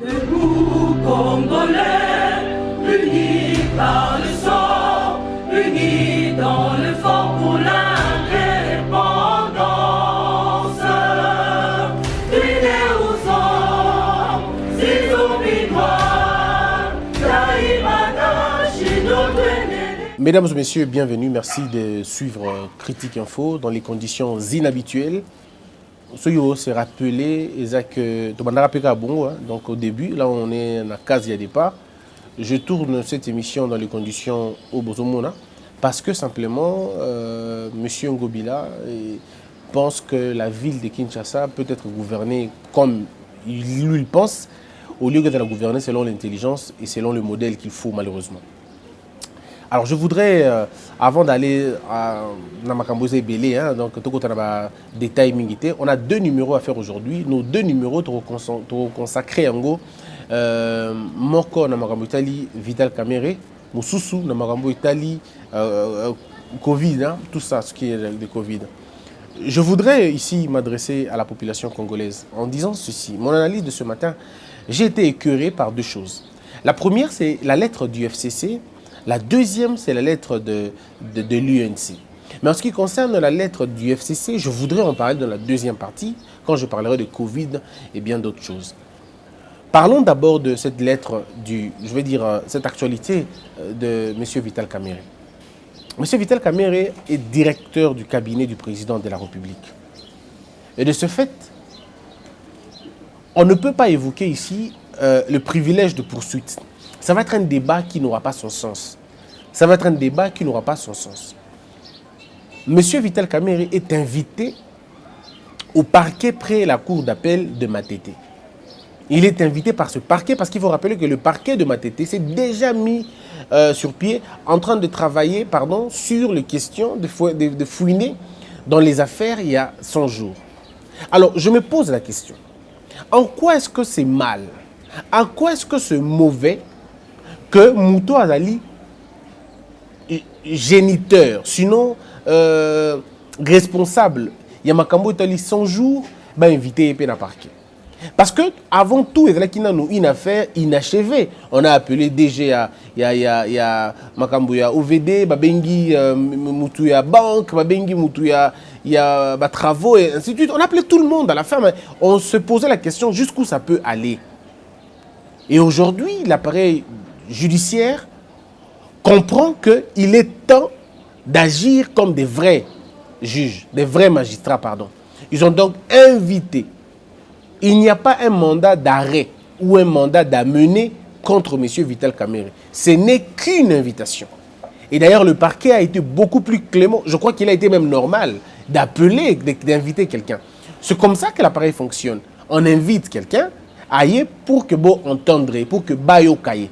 Debout Congolais, unis par le sang, unis dans le fort pour l'indépendance. Unis aux hommes, ces obligeoires, Taïmana, Chidotwene. Mesdames et messieurs, bienvenue. Merci de suivre Critique Info dans les conditions inhabituelles. Ce qui s'est rappelé, c'est que donc au début, là on est à la case de départ. Je tourne cette émission dans les conditions au Bozomona parce que simplement, M. Ngobila pense que la ville de Kinshasa peut être gouvernée comme lui pense, au lieu de la gouverner selon l'intelligence et selon le modèle qu'il faut malheureusement. Alors je voudrais, avant d'aller à Namakamboze et Belé, donc tout détail mingité, on a deux numéros à faire aujourd'hui. Nos deux numéros consacrés en gros, Moko Namakambo Italie, Vital Kamere, Moussousou Namakambo Italie, Covid, tout ça, ce qui est de Covid. Je voudrais ici m'adresser à la population congolaise en disant ceci. Mon analyse de ce matin, j'ai été écœuré par deux choses. La première, c'est la lettre du FCC. La deuxième, c'est la lettre de l'UNC. Mais en ce qui concerne la lettre du FCC, je voudrais en parler dans la deuxième partie, quand je parlerai de Covid et bien d'autres choses. Parlons d'abord de cette lettre, cette actualité de M. Vital Kamere. M. Vital Kamere est directeur du cabinet du président de la République. Et de ce fait, on ne peut pas évoquer ici le privilège de poursuite. Ça va être un débat qui n'aura pas son sens. Ça va être un débat qui n'aura pas son sens. Monsieur Vital Kamere est invité au parquet près la cour d'appel de Matete. Il est invité par ce parquet parce qu'il faut rappeler que le parquet de Matete s'est déjà mis sur pied en train de travailler sur les questions de fouiner dans les affaires il y a 100 jours. Alors, je me pose la question. En quoi est-ce que c'est mal? En quoi est-ce que c'est mauvais que Mouto Azali, géniteur, sinon responsable, Yamakambo Itali 100 jours, invité à parquet. Parce que avant tout, il y a une affaire inachevée. On a appelé DG, il y a Makambo, il y a OVD, Babengi, Moutou, il y a banque, Babengi, Moutou, il y a travaux, et ainsi de suite. On a appelé tout le monde à la fin, mais on se posait la question jusqu'où ça peut aller. Et aujourd'hui, l'appareil judiciaire comprend qu'il est temps d'agir comme des vrais juges, des vrais magistrats, pardon. Ils ont donc invité. Il n'y a pas un mandat d'arrêt ou un mandat d'amener contre M. Vital Kamere. Ce n'est qu'une invitation. Et d'ailleurs, le parquet a été beaucoup plus clément. Je crois qu'il a été même normal d'appeler, d'inviter quelqu'un. C'est comme ça que l'appareil fonctionne. On invite quelqu'un aille pour que bon entendre, pour que bayo kaye.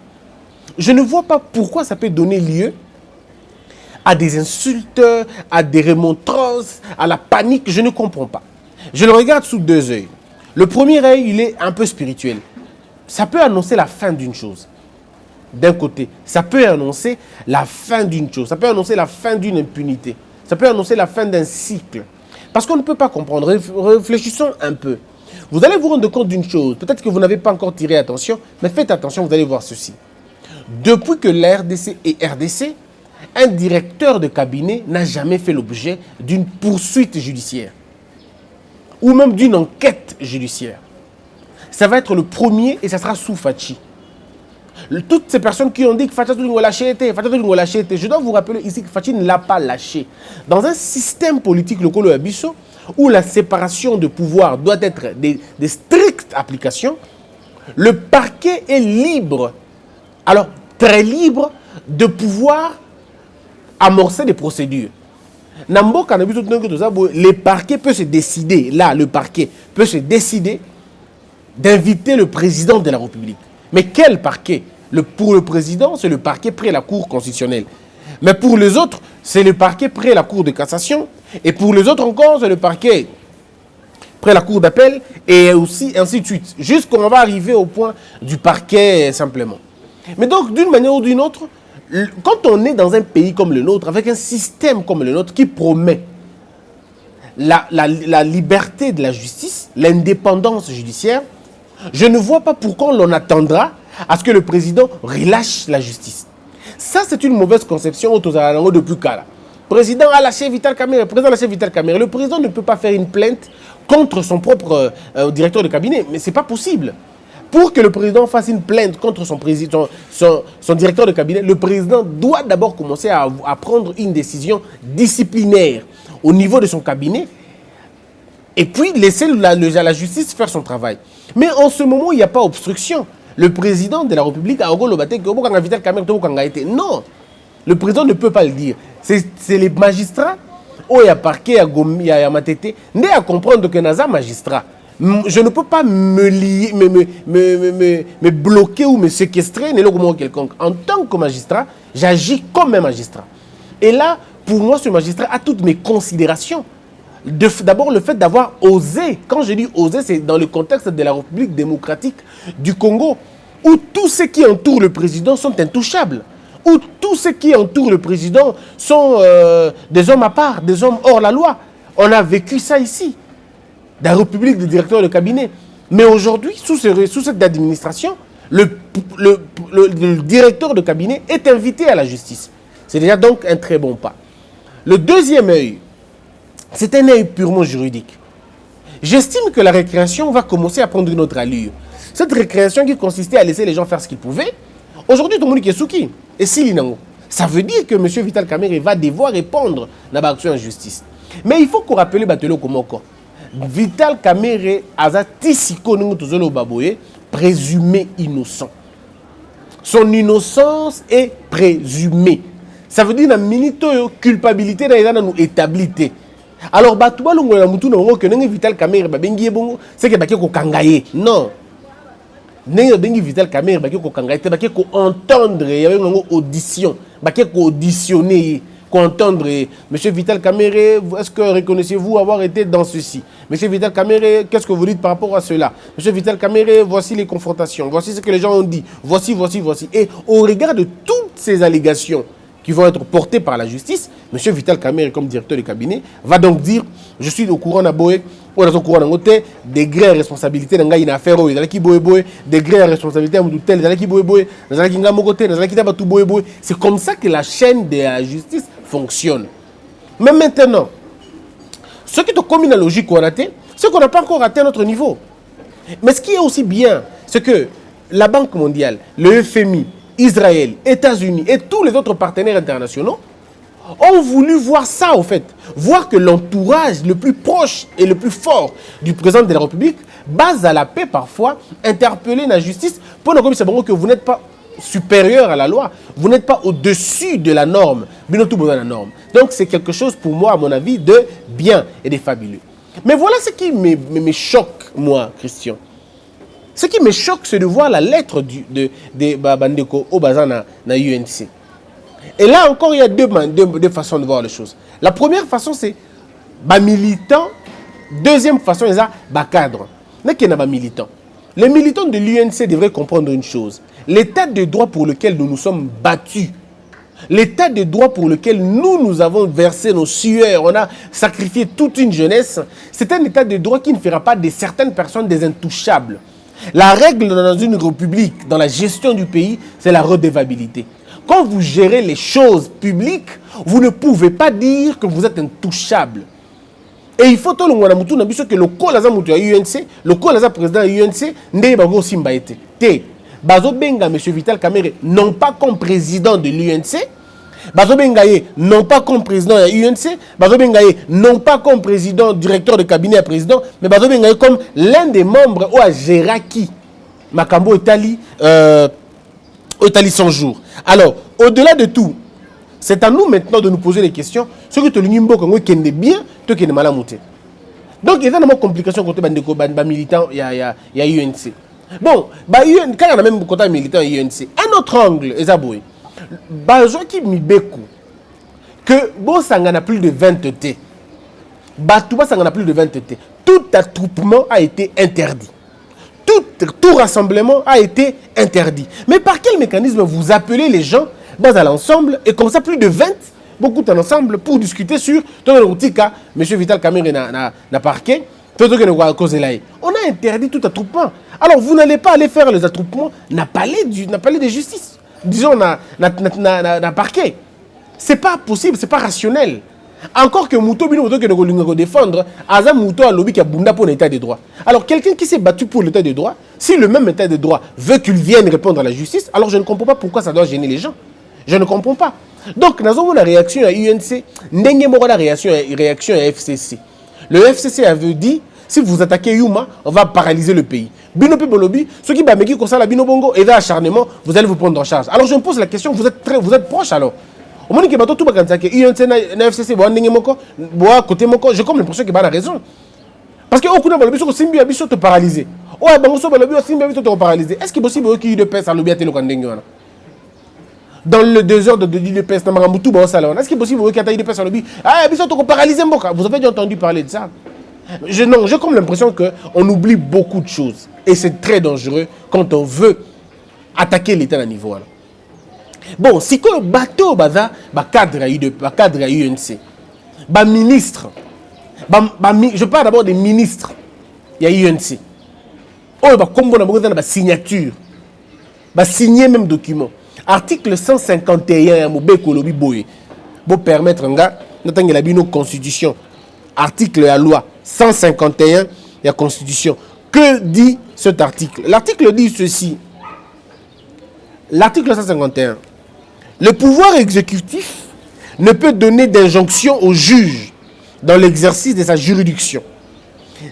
Je ne vois pas pourquoi ça peut donner lieu à des insultes, à des remontrances, à la panique. Je ne comprends pas. Je le regarde sous deux œils. Le premier œil, il est un peu spirituel. Ça peut annoncer la fin d'une chose. D'un côté, ça peut annoncer la fin d'une chose. Ça peut annoncer la fin d'une impunité. Ça peut annoncer la fin d'un cycle. Parce qu'on ne peut pas comprendre. Réfléchissons un peu. Vous allez vous rendre compte d'une chose. Peut-être que vous n'avez pas encore tiré attention, mais faites attention, vous allez voir ceci. Depuis que la RDC est RDC, un directeur de cabinet n'a jamais fait l'objet d'une poursuite judiciaire ou même d'une enquête judiciaire. Ça va être le premier et ça sera sous Fachi. Toutes ces personnes qui ont dit que Fachi l'a lâché, je dois vous rappeler ici que Fachi ne l'a pas lâché. Dans un système politique local Abisso, où la séparation de pouvoir doit être des strictes applications, le parquet est libre, alors très libre, de pouvoir amorcer des procédures. Les parquets peuvent se décider, là le parquet peut se décider d'inviter le président de la République. Mais quel parquet? Pour le président, c'est le parquet près la Cour constitutionnelle. Mais pour les autres, c'est le parquet près la Cour de cassation. Et pour les autres encore, c'est le parquet près la Cour d'appel. Et aussi, ainsi de suite. Jusqu'on va arriver au point du parquet simplement. Mais donc, d'une manière ou d'une autre, quand on est dans un pays comme le nôtre, avec un système comme le nôtre qui promet la liberté de la justice, l'indépendance judiciaire, Je ne vois pas pourquoi l'on attendra à ce que le président relâche la justice. Ça, c'est une mauvaise conception autour de depuis Kala. Le président a lâché Vital Kamerhe. Le président ne peut pas faire une plainte contre son propre directeur de cabinet. Mais ce n'est pas possible. Pour que le président fasse une plainte contre son directeur de cabinet, le président doit d'abord commencer à prendre une décision disciplinaire au niveau de son cabinet et puis laisser la justice faire son travail. Mais en ce moment, il n'y a pas obstruction. Le président de la République a Vital Kamerhe. Non, le président ne peut pas le dire. C'est les magistrats, il y a parquet, il y a Matete, n'est à comprendre que Naza magistrat. Je ne peux pas me bloquer ou me séquestrer quelconque. En tant que magistrat, j'agis comme un magistrat. Et là, pour moi, ce magistrat a toutes mes considérations. D'abord, le fait d'avoir osé. Quand je dis osé, c'est dans le contexte de la République démocratique du Congo, où tous ceux qui entourent le président sont intouchables, où tous ceux qui entourent le président sont des hommes à part, des hommes hors la loi. On a vécu ça ici, dans la République des directeurs de cabinet. Mais aujourd'hui, sous cette administration, le directeur de cabinet est invité à la justice. C'est déjà donc un très bon pas. Le deuxième œil, c'est un œil purement juridique. J'estime que la récréation va commencer à prendre une autre allure. Cette récréation qui consistait à laisser les gens faire ce qu'ils pouvaient, aujourd'hui, tout le monde est souki. Et si ça veut dire que M. Vital Kamerhe va devoir répondre à l'action en justice. Mais il faut qu'on rappelle Batelo Komoko. Vital Kamerhe a présumé innocent. Son innocence est présumée. Ça veut dire que la culpabilité est établie. Alors, Vital Kamerhe, c'est que non. Vital Kamerhe, entendre, il y avait une audition, auditionner, entendre. Monsieur Vital Kamerhe, est-ce que reconnaissez-vous avoir été dans ceci? Monsieur Vital Kamerhe, qu'est-ce que vous dites par rapport à cela? Monsieur Vital Kamerhe, voici les confrontations, voici ce que les gens ont dit, voici. Et au regard de toutes ces allégations qui vont être portées par la justice, monsieur Vital Kamerhe, comme directeur de cabinet, va donc dire, je suis au courant d'Aboé, degré de responsabilité dans une affaire, degré de responsabilité dans c'est comme ça que la chaîne de la justice fonctionne. Mais maintenant, ce qui est comme une logique qu'on a raté, c'est qu'on n'a pas encore raté à notre niveau. Mais ce qui est aussi bien, c'est que la Banque mondiale, le FMI, Israël, États-Unis et tous les autres partenaires internationaux ont voulu voir ça, au fait. Voir que l'entourage le plus proche et le plus fort du président de la République, base à la paix parfois, interpeller la justice pour nous dire que vous n'êtes pas supérieur à la loi, vous n'êtes pas au-dessus de la norme, bien tout la norme. Donc c'est quelque chose pour moi, à mon avis, de bien et de fabuleux. Mais voilà ce qui me choque, moi, Christian. Ce qui me choque, c'est de voir la lettre de Bandeko Obazana na UNC. Et là encore, il y a deux façons de voir les choses. La première façon, c'est militant. Deuxième façon, c'est cadre. Militant. Les militants de l'UNC devraient comprendre une chose. L'état de droit pour lequel nous nous sommes battus, l'état de droit pour lequel nous avons versé nos sueurs, on a sacrifié toute une jeunesse, c'est un état de droit qui ne fera pas de certaines personnes des intouchables. La règle dans une république, dans la gestion du pays, c'est la redevabilité. Quand vous gérez les choses publiques, vous ne pouvez pas dire que vous êtes intouchable. Et il faut que le col mutu à UNC, le col président à UNC, n'est pas aussi mbaïté. Bazo Benga, M. Vital Kamerhe, non pas comme président de l'UNC, Bazo Bengaye, non pas comme président de l'UNC, Bazo Bengaye, non pas comme président, directeur de cabinet à président, mais Bazo Bengaye comme l'un des membres ou à Géraki, Makambo Etali, Etali 100 jours. Alors, au-delà de tout, c'est à nous maintenant de nous poser les questions. Ce que tu as bien, tu as mal. Donc, il y a une complication quand tu es militant, il y a UNC. Bon, quand on a même côté militant UNC, un autre angle, Ezaboué, Bazo qui mibeku, que bon, ça en a plus de 20 T. Batouba, ça en a plus de 20 T. Tout attroupement a été interdit. Tout rassemblement a été interdit. Mais par quel mécanisme vous appelez les gens à l'ensemble et comme ça plus de 20, beaucoup en ensemble pour discuter sur M. Vital Kamerhe n'a parquet. On a interdit tout attroupement. Alors, vous n'allez pas aller faire les attroupements n'a palais de justice. Disons, na parquet. C'est pas possible, c'est pas rationnel. Encore que Mouto Bino Mouto que nous défendre, Aza Mouto a lobby qui a bunda pour l'état de droit. Alors, quelqu'un qui s'est battu pour l'état de droit, si le même état de droit veut qu'il vienne répondre à la justice, alors je ne comprends pas pourquoi ça doit gêner les gens. Je ne comprends pas. Donc, nous avons la réaction à UNC, nous la réaction à FCC. Le FCC avait dit, si vous attaquez Yuma, on va paralyser le pays. Binopi Bolobi, ceux qui bameki comme ça la Binobongo et d'acharnement, vous allez vous prendre en charge. Alors je me pose la question, vous êtes proche alors. Au moment où tout le monde dit UNC na FCC, j'ai comme l'impression qu'il a raison. Parce que au coup de Bolobi, c'est Simbi Abisso te paralyser. Ouais, Bangoso Bolobi, Simbi Abisso te paralyser. Est-ce qu'il est possible qu'il y ait de paix à l'obiaté le Kandengwana? Dans le 2 heures de paix, est-ce qu'il est possible qu'il y ait de paix à l'obiaté? Ah, Abisso te paralyser. Vous avez déjà entendu parler de ça? J'ai comme l'impression qu'on oublie beaucoup de choses. Et c'est très dangereux quand on veut attaquer l'État à niveau. Là. Bon, si que le bateau cadre à UNC, ministre, je parle d'abord des ministres, il y a UNC. Comme on a une signature, signer même document. Article 151, pour permettre la constitution. Article de la loi 151 de la Constitution. Que dit cet article? L'article dit ceci. L'article 151. Le pouvoir exécutif ne peut donner d'injonction au juge dans l'exercice de sa juridiction,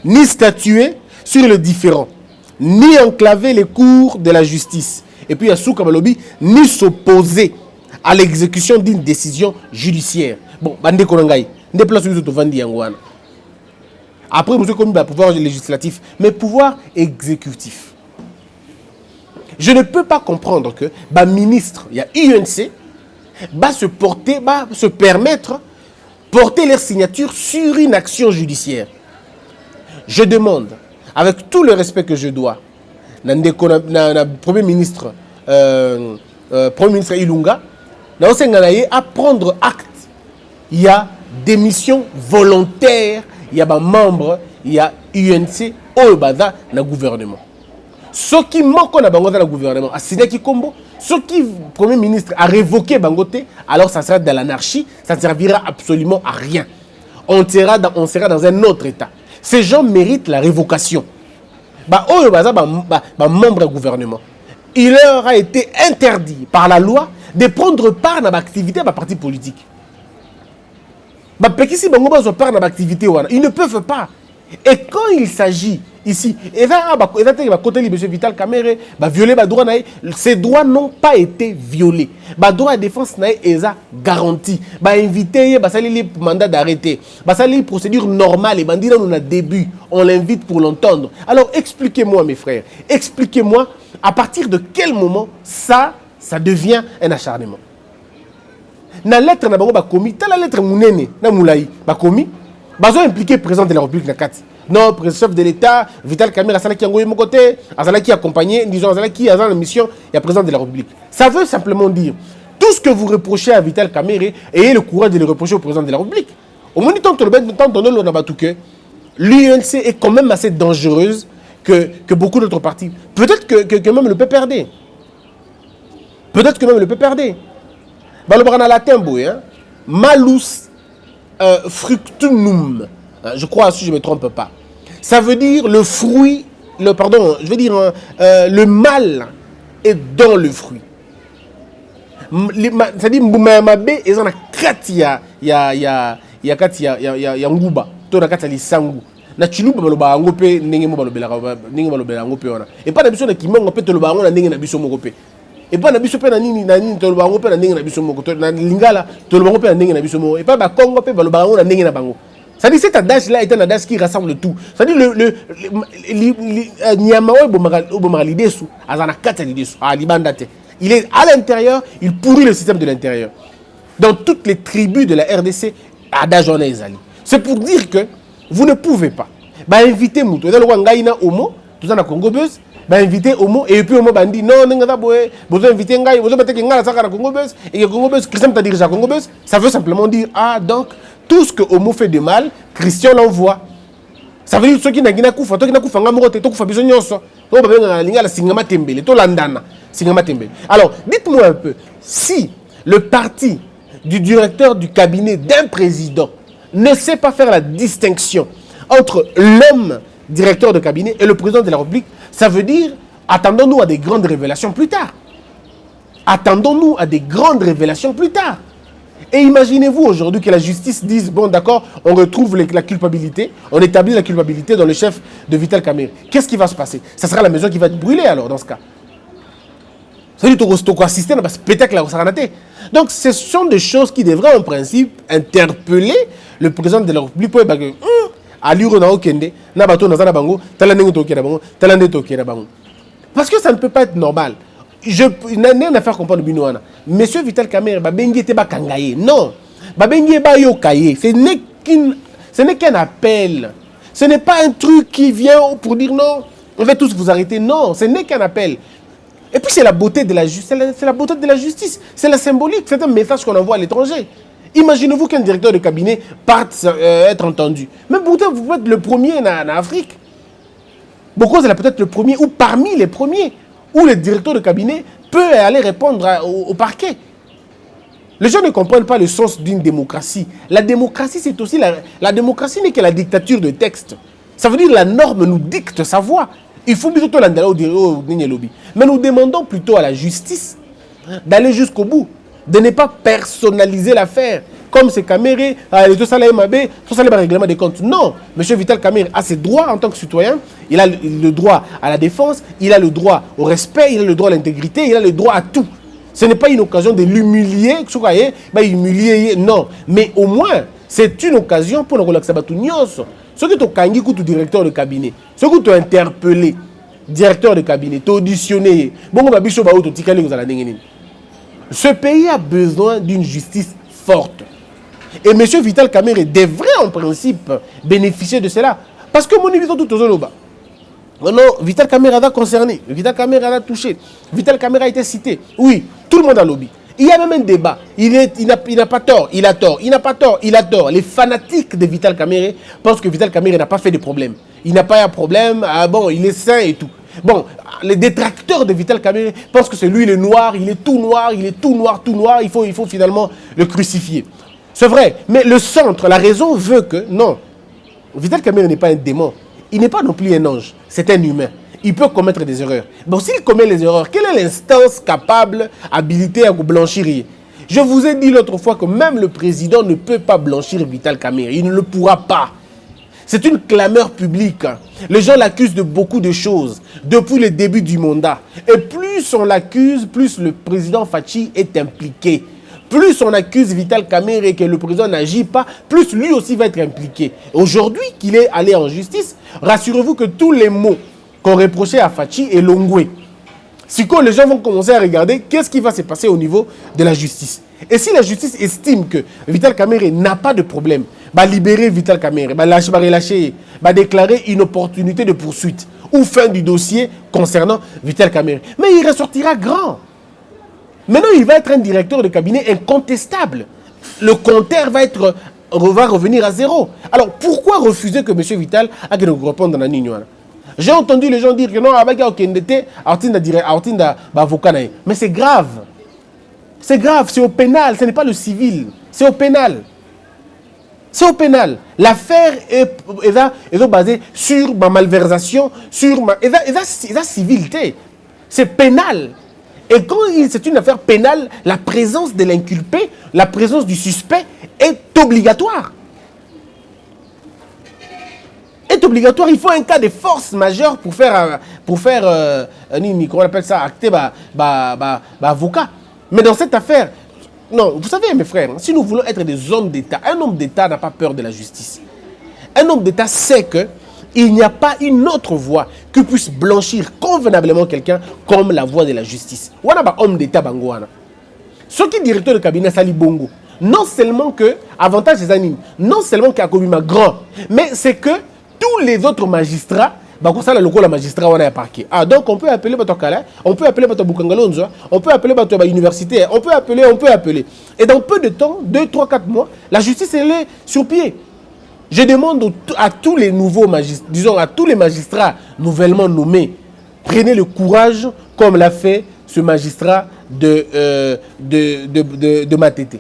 ni statuer sur le différend, ni enclaver les cours de la justice. Et puis, il y a Soukabalobi, ni s'opposer à l'exécution d'une décision judiciaire. Bon, Bande Korangaï. Après, vous avez pouvoir législatif, mais pouvoir exécutif. Je ne peux pas comprendre que le ministre, il y a UNC, se permettre porter leur signature sur une action judiciaire. Je demande, avec tout le respect que je dois, Premier ministre Ilunga, à prendre acte. Il y a des missions volontaires, il y a des membres, il y a UNC, Obaza, dans le gouvernement. Ce qui manque dans le gouvernement, c'est qui combo. Ce qui le Premier ministre a révoqué Bangote, alors ça sera de l'anarchie, ça ne servira absolument à rien. On sera dans un autre état. Ces gens méritent la révocation. Membre du gouvernement. Il leur a été interdit par la loi de prendre part dans l'activité de la parti politique. Ils ne peuvent pas. Et quand il s'agit ici, ces droits n'ont pas été violés. Les droits de défense sont garantis. Invité, mandat d'arrêter. Procédure normale. Début. On l'invite pour l'entendre. Alors expliquez-moi, mes frères. Expliquez-moi à partir de quel moment ça devient un acharnement. Na lettre na bango ba commis, la lettre munene na moulayi ba commis, bazo impliqué président de la République na kati. Non, chef de l'État, Vital Kamerhe azalaki yango mon côté, azalaki accompagné, disons azalaki azala mission, il y a président de la République. Ça veut simplement dire tout ce que vous reprochez à Vital Kamerhe, ayez le courage de le reprocher au président de la République. Au moment où l'UNC est quand même assez dangereuse que beaucoup d'autres partis. Peut-être que même le PPRD. Peut-être que même le PPRD. Balobrana latin, malus fructunum. Je crois, si je ne me trompe pas. Ça veut dire le fruit, le mal est dans le fruit. C'est-à-dire, Mboumabe est dans la katia, ya nguba, to na katia lisangu. Na chiluba baloba ngope ndenge mo balobela ngope wana. Et pas na biso na kimongo pe to loba ngo na ndenge na biso ngope. Et pas na biso pe na nini to loba ngo pe na ndenge na biso moko to na lingala to loba ngo pe na ndenge na biso moko. Et pas ba Congo pe baloba ngo na ndenge na bango. C'est-à-dire cet adage là est un adage qui rassemble tout. C'est-à-dire le nyama o lidesu azana kata lidesu a libandate. Il est à l'intérieur, il pourrit le système de l'intérieur. Dans toutes les tribus de la RDC, adage on ezali. C'est pour dire que vous ne pouvez pas. Inviter Mouto. Dans le Wangaïna Homo, tout ça na Congo Buzz, inviter Homo et puis Homo bandi non n'engada boé, vous inviter Ngai, vous mettez Ngala Saka na Congo Buzz et que Congo Buzz Christian t'a dirigé à Congo Buzz, ça veut simplement dire donc tout ce que Homo fait de mal, Christian l'envoie. Ça veut dire ceux qui n'ont pas koufa, toi qui n'as pas koufa, tu as besoin de ça. Tu as besoin de singama tembele, tu landana, singama tembele. Alors, dites-moi un peu, si le parti du directeur du cabinet d'un président ne sait pas faire la distinction entre l'homme directeur de cabinet et le président de la République, ça veut dire, attendons-nous à des grandes révélations plus tard. Attendons-nous à des grandes révélations plus tard. Et imaginez-vous aujourd'hui que la justice dise, bon d'accord, on retrouve la culpabilité, on établit la culpabilité dans le chef de Vital Kamerhe. Qu'est-ce qui va se passer? Ça sera la maison qui va être brûlée alors dans ce cas. Ça veut dire que tu vas assister à spectacle. Donc ce sont des choses qui devraient en principe interpeller le président de la République pour dire parce que ça ne peut pas être normal. Je n'ai rien à faire comprendre Binoana. Monsieur Vital Kamerhe, Babengi était Bakangaye. Non. Babengi ba yokaye. Ce n'est qu'un appel. Ce n'est pas un truc qui vient pour dire non, on va tous vous arrêter. Non, ce n'est qu'un appel. Et puis c'est la beauté de la justice. C'est la beauté de la justice. C'est la symbolique. C'est un message qu'on envoie à l'étranger. Imaginez-vous qu'un directeur de cabinet parte être entendu. Même pourtant, vous pouvez être le premier en Afrique. Beaucoup c'est peut-être le premier ou parmi les premiers où le directeur de cabinet peut aller répondre au parquet. Les gens ne comprennent pas le sens d'une démocratie. La démocratie, c'est aussi la démocratie n'est que la dictature de texte. Ça veut dire que la norme nous dicte sa voix. Il faut plutôt l'andala au lobby. Mais nous demandons plutôt à la justice d'aller jusqu'au bout, de ne pas personnaliser l'affaire. Comme c'est Kamerhe, tout ça, le règlement des comptes. Non, M. Vital Kamerhe a ses droits en tant que citoyen. Il a le droit à la défense, il a le droit au respect, il a le droit à l'intégrité, il a le droit à tout. Ce n'est pas une occasion de l'humilier, non. Mais au moins, c'est une occasion pour nous relaxer. Ce que tu as dit, directeur de cabinet, ce que tu as interpellé, directeur de cabinet, tu as auditionné. Ce pays a besoin d'une justice forte. Et M. Vital Kamerhe devrait en principe bénéficier de cela. Parce que mon émission tout aux autres. Non, Vital Kamerhe a concerné, Vital Kamerhe a touché, Vital Kamerhe a été cité. Oui, tout le monde a lobby. Il y a même un débat. Il n'a pas tort, il a tort. Il n'a pas tort, il a tort. Les fanatiques de Vital Kamerhe pensent que Vital Kamerhe n'a pas fait de problème. Il n'a pas eu de problème, bon, il est sain et tout. Bon, les détracteurs de Vital Kamerhe pensent que c'est lui le noir, il est tout noir, tout noir, il faut finalement le crucifier. C'est vrai, mais le centre, la raison veut que, non, Vital Kamerhe n'est pas un démon, il n'est pas non plus un ange, c'est un humain. Il peut commettre des erreurs. Bon, s'il commet les erreurs, quelle est l'instance capable, habilitée à vous blanchir? Je vous ai dit l'autre fois que même le président ne peut pas blanchir Vital Kamerhe, il ne le pourra pas. C'est une clameur publique. Les gens l'accusent de beaucoup de choses depuis le début du mandat. Et plus on l'accuse, plus le président Fachi est impliqué. Plus on accuse Vital Kamerhe et que le président n'agit pas, plus lui aussi va être impliqué. Aujourd'hui qu'il est allé en justice, rassurez-vous que tous les mots qu'on reprochait à Fachi est longoué. Si quand les gens vont commencer à regarder qu'est-ce qui va se passer au niveau de la justice. Et si la justice estime que Vital Kamerhe n'a pas de problème, va libérer Vital Kamerhe, va relâcher, va déclarer une opportunité de poursuite ou fin du dossier concernant Vital Kamerhe. Mais il ressortira grand. Maintenant, il va être un directeur de cabinet incontestable. Le compteur va revenir à zéro. Alors, pourquoi refuser que M. Vital a réponde dans la ligne? J'ai entendu les gens dire que non, mais c'est grave. C'est grave, c'est au pénal, ce n'est pas le civil. C'est au pénal. C'est au pénal. L'affaire est basée sur ma malversation, sur ma... Et la civilité. C'est pénal. Et quand c'est une affaire pénale, la présence de l'inculpé, la présence du suspect est obligatoire. Est obligatoire. Il faut un cas de force majeure pour faire on appelle ça, acter avocat. Mais dans cette affaire, non, vous savez mes frères, si nous voulons être des hommes d'État, un homme d'État n'a pas peur de la justice. Un homme d'État sait que il n'y a pas une autre voie qui puisse blanchir convenablement quelqu'un comme la voie de la justice. Wana ba homme d'État bangoana. Ce qui est directeur de cabinet Sali Bongo, non seulement que, avantage des animes, non seulement qu'il y a comme grand, mais c'est que tous les autres magistrats, la magistrat wana parquet. Ah, donc on peut appeler Bato Kala, on peut appeler Bato Bukangalonzo, on peut appeler Bato université, on peut appeler. Et dans peu de temps, 2, 3, 4 mois, la justice elle est sur pied. Je demande à tous les nouveaux magistrats, disons à tous les magistrats nouvellement nommés, prenez le courage comme l'a fait ce magistrat de Matete.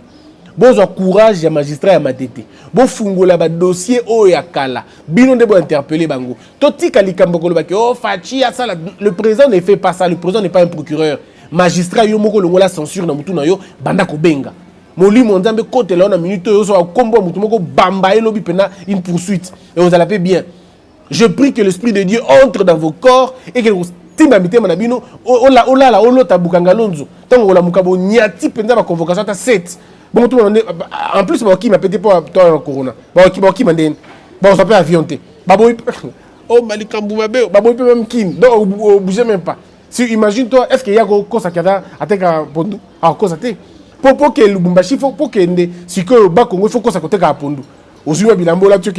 Bon courage ya magistrat ya Matete. Bon fungola ba dossier o ya kala. Bino de bo interpeller bango. Toti kalikambo ko lobaki oh fachi ya ça le président ne fait pas ça, le président n'est pas un procureur. Magistrat yo moko longola censure na mutu na yo banda ko benga. Molimo nzambe kote la na minute yo so kombo mutu moko bamba elobi pena une poursuite et vous allez bien. Je prie que l'esprit de Dieu entre dans vos corps et que vous timba mitema na bino ola olota bukanga lonzo. Tango la mukabo nyati penza ba convocation ta 7. Bon, tout le monde, en plus, qui m'a pété pour toi le corona. Bon, qui m'a dit, bon, ça peut avienter. Oh, Malikambu, Babo, peut même qui, donc, bougez même pas. Si, imagine-toi, est-ce qu'il y a quelque chose qui a été à Pondu, à cause de pour que le Bumbashi, pour que si que le Bakongo, il faut que ça côté à Pondu. Au sujet de Bilambo, là, tu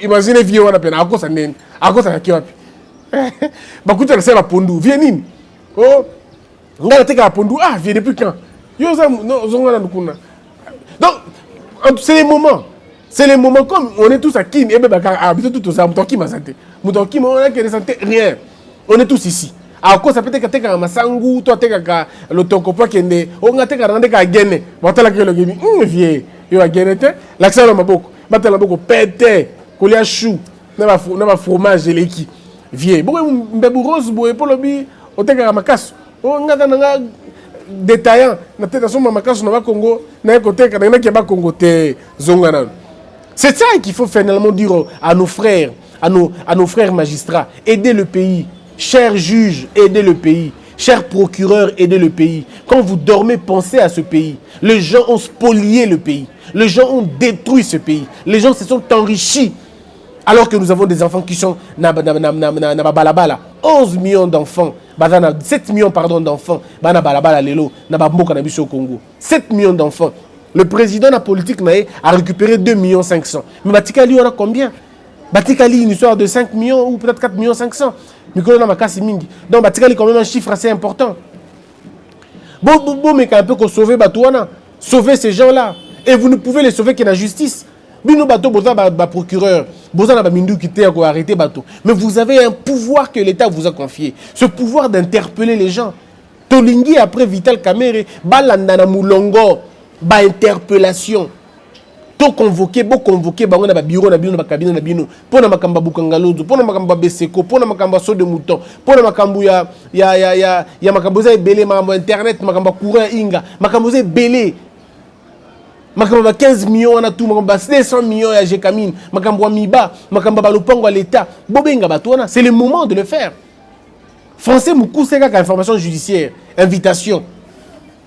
imagine les vieux, on a peine, à cause de qui a pu. Bah, écoute, c'est la Pondu, viens, oh, on a été à Pondu, ah, viens depuis quand? Yo, ça, non, on a donc, c'est les moments. C'est les moments comme on est tous à Kim, et bien, tout ça, on a que santé, rien. On est tous ici. À cause, ça peut être que Masangu, toi, tu as le tonkopa qui est on a été à Gene. On a été à Gene. Vieux, il y a Gene, l'accent à Maboko. Battre la Maboko, pété, colia chou, n'a pas fromage, l'équipe. Vieux, bon, mbébou rose, bon, et pour le bi, on a été à Makass. On a détaillant na tête son makasu na Congo na côté kana ki ba Congo te zongana. C'est ça qu'il faut finalement dire à nos frères, à nos frères magistrats, aider le pays, chers juges, aider le pays, chers procureurs, aider le pays. Quand vous dormez, pensez à ce pays. Les gens ont spolié le pays. Les gens ont détruit ce pays. Les gens se sont enrichis. Alors que nous avons des enfants qui sont na balabala. 11 millions d'enfants, 7 millions pardon d'enfants, bana balabala lelo, na bamboka na biso au Congo. 7 millions d'enfants. Le président de la politique a récupéré 2 millions 500. Mais Batikali on a combien? Batikali une histoire de 5 millions ou peut-être 4 millions 500. Mikolo na makasi mingi. Donc Batikali quand même un chiffre assez important. Bon mais un peu qu'on sauver Batouana, sauver ces gens-là. Et vous ne pouvez les sauver que la justice. Bino bateau boza ba procureur, boza na ba mindu qui te ko arrêter bateau. Mais vous avez un pouvoir que l'État vous a confié, ce pouvoir d'interpeller les gens. Tolingi après Vital Kamerhe, balanda na mulongo, ba interpellation. To convoquer, bango na ba bureau na bino na ba cabinet na bino, pona makamba bukangalozo, pona makamba beseko, pona makamba so de mouton, pona makambu ya makambo za belé makambo internet, makamba courant inga, makambo za belé. Makamba 15 millions on a tout, makamba 500 millions à Jekamine, makamba Miba, makamba Lopango à l'État. Bobenga batouana, c'est le moment de le faire. Français moukou c'est qu'à information judiciaire, invitation.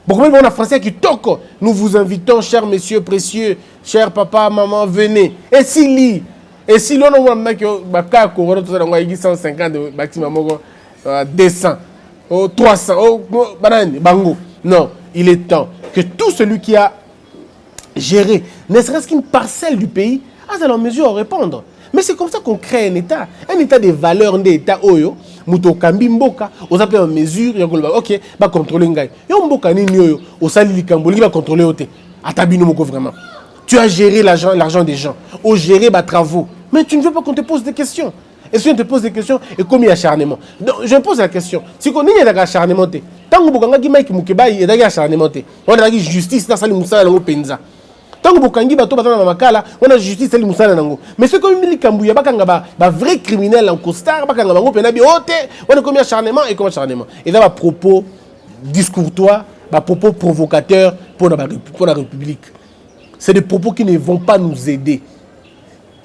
Beaucoup même on a français qui toque. Nous vous invitons, chers messieurs précieux, chers papa, maman, venez. Et si l'on a que baka corona tout ça on a 150 de maximum 200, 300, banane, bango. Non, il est temps que tout celui qui a gérer, ne serait-ce qu'une parcelle du pays, à la mesure à répondre. Mais c'est comme ça qu'on crée un état de valeurs, un état oyo, muto kambi mboka, on appelle en mesure, ok, va contrôler ngai. Yo mboka ni nyoyo, au sali likamboli va contrôler oté. Atabino moko vraiment. Tu as géré l'argent des gens, au gérer bas travaux, mais tu ne veux pas qu'on te pose des questions. Et si on te pose des questions, et comme il y a acharnement. Donc, je pose la question. Si on est dans acharnement, tant que vous avez dit que vous avez dit acharnement, on a dit justice, dans le moussa, dans penza. Tant que vous avez dit que on a justice, dans le moussa, mais ce que vous avez dit, il y a un vrai criminel en costard, on a commis acharnement et comme acharnement. Et là, propos discourtois, propos provocateurs pour la République. C'est des propos qui ne vont pas nous aider.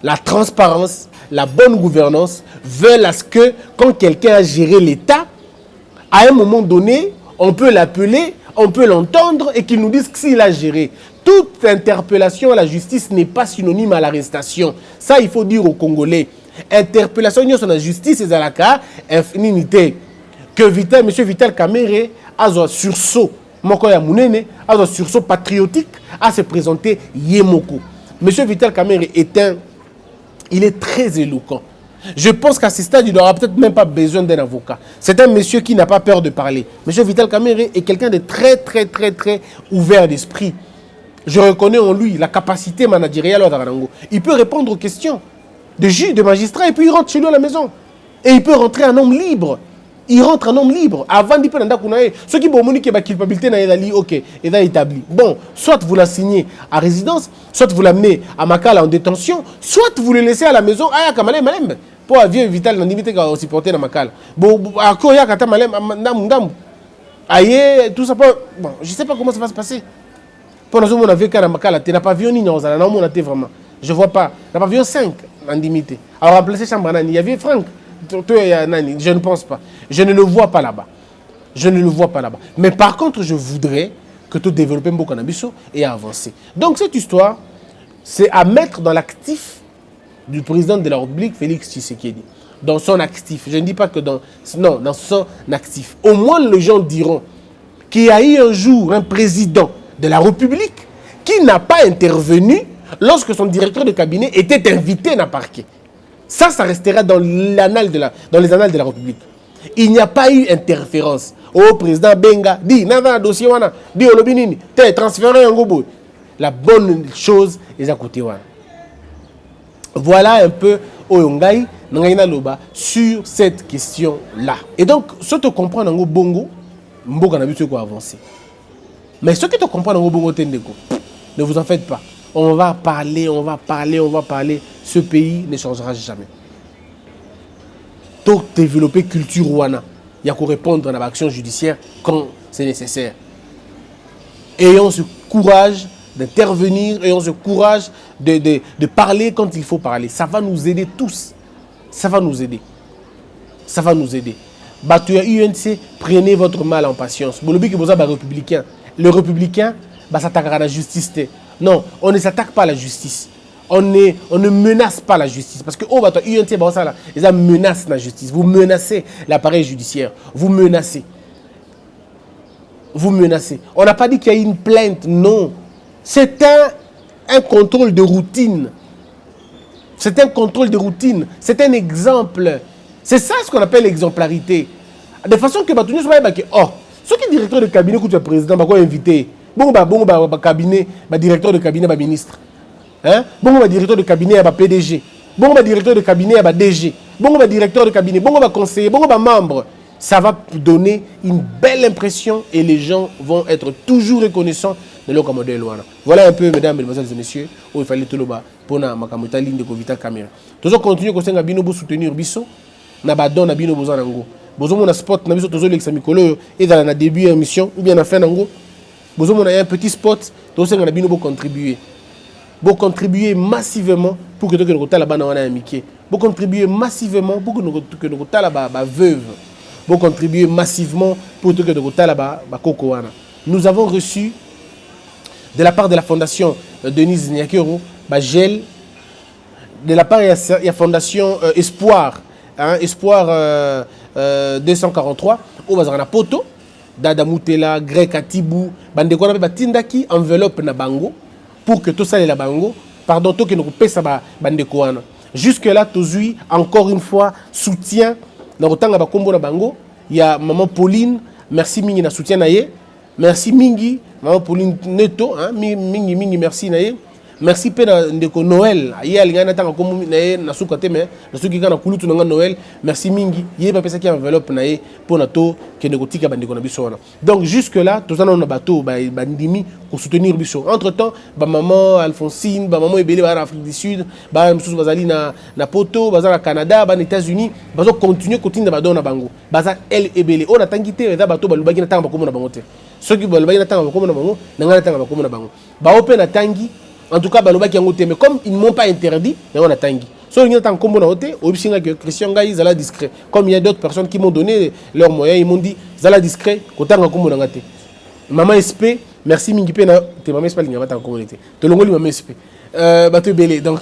La transparence, la bonne gouvernance veulent à ce que quand quelqu'un a géré l'État, à un moment donné, on peut l'appeler, on peut l'entendre et qu'il nous dise s'il a géré. Toute interpellation à la justice n'est pas synonyme à l'arrestation. Ça, il faut dire aux Congolais. Interpellation sur la justice et à la cas, infinité. Que M. Vital Kamerhe a un sursaut, a un sursaut patriotique à se présenter Yemoko. M. Vital Kamerhe il est très éloquent. Je pense qu'à ce stade, il n'aura peut-être même pas besoin d'un avocat. C'est un monsieur qui n'a pas peur de parler. Monsieur Vital Kamerhe est quelqu'un de très ouvert d'esprit. Je reconnais en lui la capacité managériale. Il peut répondre aux questions de juge, de magistrat, et puis il rentre chez lui à la maison. Et il peut rentrer un homme libre. Il rentre un homme libre. Avant d'y prendre ceux qui ont la culpabilité, ok, est établi. Bon, soit vous la signez à résidence, soit vous l'amenez à Makala en détention, soit vous le laissez à la maison. Pour un vieux vital, on limite à supporter dans Makala. Bon, à quoi il y a aïe, tout ça. Bon, je ne sais pas comment ça va se passer. Pour nous, on a vu qu'à Makala, tu n'as pas vu ni non, vraiment. Je ne vois pas. Tu n'as pas vu 5 en limité. Alors, remplacer chambre, il y avait Franck. Je ne pense pas. Je ne le vois pas là-bas. Je ne le vois pas là-bas. Mais par contre, je voudrais que tu développes un beau cannabis et avancer. Donc, cette histoire, c'est à mettre dans l'actif du président de la République, Félix Tshisekedi. Dans son actif. Je ne dis pas que dans... Non, dans son actif. Au moins, les gens diront qu'il y a eu un jour un président de la République qui n'a pas intervenu lorsque son directeur de cabinet était invité dans le parquet. Ça restera dans les annales de la République. Il n'y a pas eu interférence. Au président Benga, dit, nada dossier wana, dit olobinini, t'es transféré en gobo. La bonne chose est à côté wana. Voilà un peu Oyongai, Nangayna Loba sur cette question-là. Et donc, ce que tu comprends dans le bongo, Mboka n'a vu quoi avancer. Mais ce que tu comprends dans le bongo, ne vous en faites pas. On va parler. Ce pays ne changera jamais. Tout développer culture wana, il y a qu'à répondre à l'action judiciaire quand c'est nécessaire. Ayons ce courage d'intervenir, ayons ce courage de parler quand il faut parler. Ça va nous aider tous. Ça va nous aider. Batuya UNC, prenez votre mal en patience. Républicain. Le républicain, s'attaque à la justice. Non, on ne s'attaque pas à la justice. On ne menace pas la justice. Parce que, ils menacent la justice. Vous menacez l'appareil judiciaire. Vous menacez. On n'a pas dit qu'il y a une plainte, non. C'est un contrôle de routine. C'est un exemple. C'est ça ce qu'on appelle l'exemplarité. De façon que Batouni soit ceux qui sont directeurs de cabinet, que tu es président, va inviter. Bon, cabinet, directeur de cabinet, ministre. Hein? Bon, directeur de cabinet, PDG. Bon, directeur de cabinet, DG. Bon, directeur de cabinet, bon, conseiller, bon, membre. Ça va donner une belle impression et les gens vont être toujours reconnaissants de leur modèle. Voilà un peu, mesdames, mesdemoiselles et messieurs, où il fallait tout le bas pour la ligne de Vital Caméra. Toujours continuer à soutenir Bisso, na badon na bino bozana ngo. Bozo mona spot na biso tozo lekisa mikolo et dans la début émission ou bien la fin nango. Bozo mona un petit spot, tozo na bino bo contribuer. Bo contribuer massivement pour que nous tala bana wana amitié. Bo contribuer massivement pour que nous tala ba veuve. Bo contribuer massivement pour que nous tala ba koko wana. Nous avons reçu de la part de la fondation Denise Nyakero ba gel, de la part de la fondation Espoir. Hein, Espoir 243 au bazarana poto Dada Moutela, Grec Atibou, bandeko na batindaki enveloppe na bango pour que tout ça la bango pardon to que nous pesa bandeko wana. Jusque là tozui encore une fois soutien na rotanga ba kombo na bango. Il y a maman Pauline, merci mingi na soutien na ye. Merci mingi maman Pauline Neto hein, mingi merci na ye. Merci pena ndeko Noël. Hier il y a un temps comme na soukate mais na souki kana kulutu na Noël. Merci mingi. Hier ba pesa ki enveloppe na ye pour na to ke ndeko tika bandeko na biso wana. Donc jusque là tous ça na bateau bandimi pour soutenir biso. Entre-temps, ba maman Alphonsine, ba maman Ebele ba en Afrique du Sud, ba msusu bazali na Poto, bazali na Canada, ba na États-Unis, bazo continuer ba dona bango. Baza el Ebele. On a tangité za bateau ba lubaki na tanga ba komo na bango te. Ceux qui veulent na tanga ba komo na bango, na ngana tanga ba komo na bango. Ba open na tangi. En tout cas, mais comme ils ne m'ont pas interdit, on a tangi. So, il y a un combo que Christian Gaï, Zala discret. Comme il y a d'autres personnes qui m'ont donné leurs moyens, ils m'ont dit Zala discret, Kotanga combo nangate. Maman SP, merci Mingi Pena, t'es maman SP, l'ingata en communauté. Te l'ongoli maman SP. Bateau belé, donc.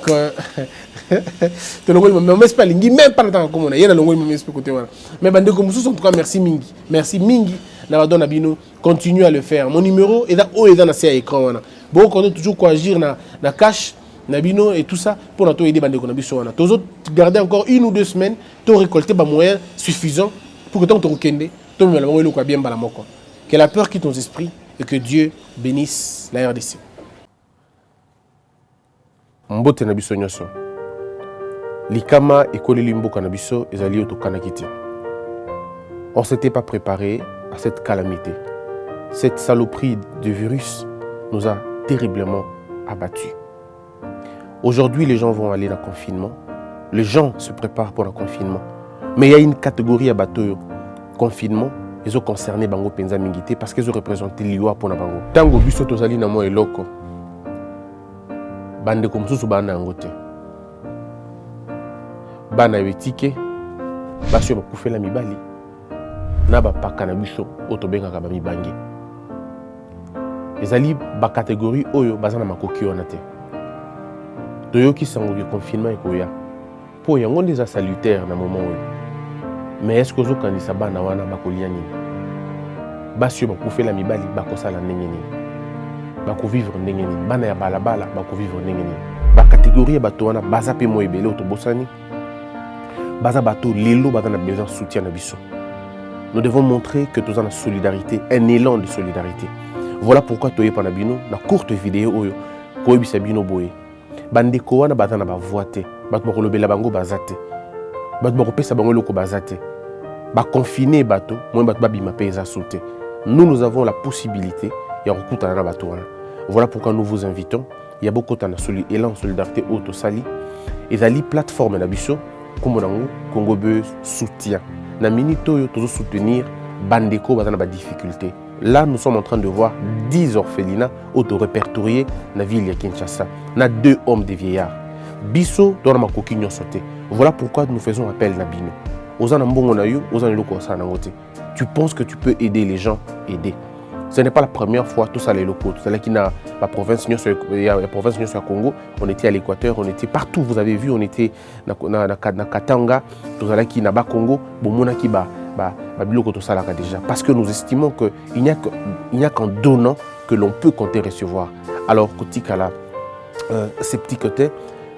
Te l'ongoli maman SP, l'ingui, même pas dans la communauté. Il y a l'ongoli maman SP côté voilà. Mais bande comme en tout cas, merci Mingi. Merci Mingi, Navadon Abino, continue à le faire. Mon numéro est dans la série écran. Bon, on a toujours quoi agir na cash, na bino et tout ça pour nous aider bande qu'on a besoin. Tous autres garder encore 1 ou 2 semaines, to récolter des moyens suffisants pour que ton rokende, to me la bien balamoko. Que la peur quitte nos esprits et que Dieu bénisse la RDC. mbote na biso nyonso. Likama ekoleli mboka na biso ezali otokanaki te. On s'était pas préparé à cette calamité. Cette saloperie de virus nous a terriblement abattus. Aujourd'hui, les gens vont aller dans le confinement. Les gens se préparent pour le confinement. Mais il y a une catégorie à bateau confinement. Ils ont concerné Bango Penza Mingité parce qu'ils ont représenté l'IOA pour Bango. Tango biso tozali na mo eloko. Bande comme sous bana ngote. Bana wetike. Basio bakufela mibali. Na ba pakana biso otobenga ka ba mibangi. Ezali ba catégorie oyo bazana makoki wana te. Toyoki sango ke confinement ekoya. Po yango ndeza salutaire na moment oyo. Mais est-ce que vous avez dit bana wana bakolia nini? Basio bakufela mibali bakosala ndenge nini? Bakovivre ndenge nini? Bana ya balabala bakovivre ndenge nini? Ba catégorie ya bato wana baza pe mo ebele otobosani. Baza bato lelo baza na besoin de soutien na biso. Nous devons montrer que nous avons la solidarité, un élan de solidarité. Voilà pourquoi toye pana bino na courte vidéo oyo ko ebisa bino boye. Bandeko wana baza na ba voite, bato bakolobela bango bazate. Bato bakopesa bango loko bazate. Ba confiner bato, moi bato babima peza sauter. Nous avons la possibilité ya rekutana na bato wana. Voilà pourquoi nous vous invitons. Il y a beaucoup de élan solidarité auto sali. Ezali plateforme na biso comme nango Congo Buzz soutien. Na minute oyo tozo soutenir bandeko bazana ba difficulté. Là nous sommes en train de voir 10 orphelinats auto-répertoriés na ville ya Kinshasa. Na 2 hommes de vieillards. Biso dona makoki nyonso te. Voilà pourquoi nous faisons appel na bino. Ozana mbongo na yo, ozana loko sana ngote. Tu penses que tu peux aider les gens, aider. Ce n'est pas la première fois tout ça les locaux. Tout ça là qui n'a la province la province du Congo, on était à l'Équateur, on était partout, vous avez vu, on était na Katanga, tout ça là qui n'a pas Congo, bomona qui ba biloko tout ça là déjà parce que nous estimons que il n'y a qu'en donnant que l'on peut compter recevoir. Alors kotikala ces petits côtés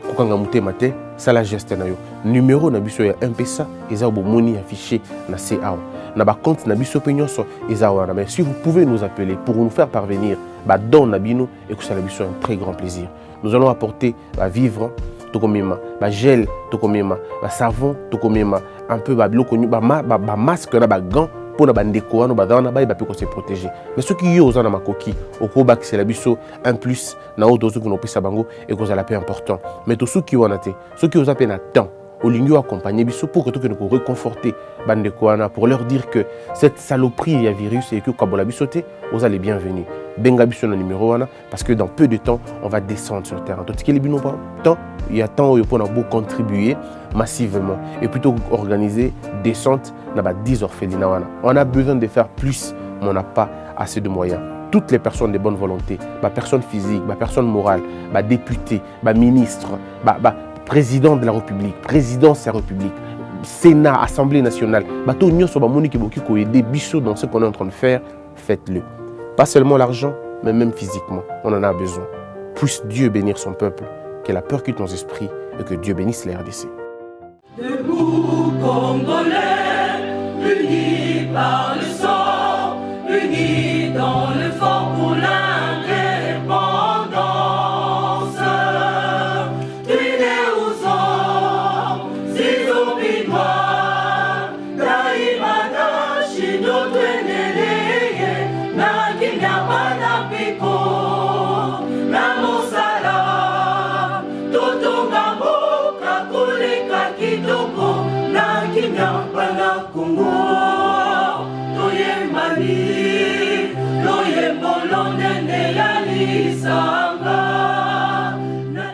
kokanga mute ça la geste na yo. Numéro na biso ya M-Pesa eza bomoni affiché na CA. Na ba compte na biso pe nyonso eza wana. Mais si vous pouvez nous appeler pour nous faire parvenir ba don na bino et que ça la biso un très grand plaisir. Nous allons apporter ba vivre tokomema, ba gel tokomema, ba savon tokomema, un peu ba biloko ba masque na ba gants pour na bandeko wana ba dana ba pe ko se protéger. Mais ceux qui yo za na makoki okoba que c'est la biso un plus na auto ceux qui n'ont pas ça bango et que ça la paix important. Mais tous ceux qui wana te, ceux qui osent peine temps au lingio accompagner biso pour que tout que nous réconforter bandeko wana pour leur dire que cette saloperie ya virus et que kabola bisoté aux les bienvenus. Benga biso na numéro wana parce que dans peu de temps on va descendre sur terre. Tout ce qui est bino temps il y a temps où on a beau contribuer massivement et plutôt organiser descente na ba 10 orphelinats wana. On a besoin de faire plus mais on n'a pas assez de moyens. Toutes les personnes de bonne volonté, ba personnes physiques, ba personnes morales, ba députés, ba ministres, ba président de la République, présidence de la République, Sénat, Assemblée nationale, bateau nyonso ba moni ki boki ko aider biso dans ce qu'on est en train de faire, faites-le. Pas seulement l'argent, mais même physiquement, on en a besoin. Puisse Dieu bénir son peuple, que la peur quitte nos esprits et que Dieu bénisse les RDC. Debout Congolais, unis par le sang, unis dans le fort pour l'indépendance. Unis aux hommes, si oublie-moi, Daïmana, Shido Tweneleye, Nakinya Panapiko.